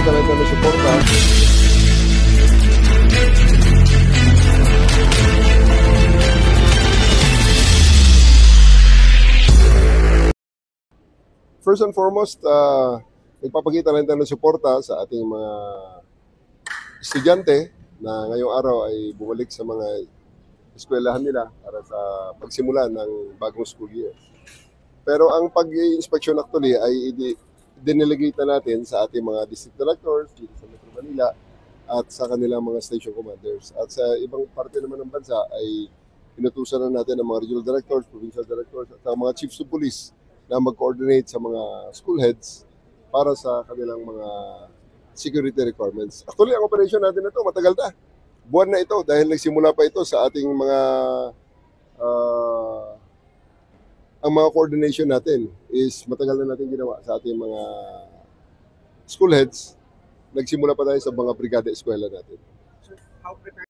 ipapakita natin ng suporta. First and foremost, ipapakita natin ng suporta sa ating mga estudyante na ngayong araw ay bumalik sa mga eskwelahan nila para sa pagsimula ng bagong school year. Pero ang pag-i-inspection actually ay dinelegate na natin sa ating mga district directors dito sa Metro Manila at sa kanilang mga station commanders. At sa ibang parte naman ng bansa ay inutusan na natin ang mga regional directors, provincial directors at ang mga chiefs of police na mag-coordinate sa mga school heads para sa kanilang mga security requirements. Actually, ang operation natin na ito, matagal na. Buwan na ito dahil nagsimula pa ito sa ating mga ang mga coordination natin is matagal na natin ginawa sa ating mga school heads. Nagsimula pa tayo sa mga brigada eskwela natin.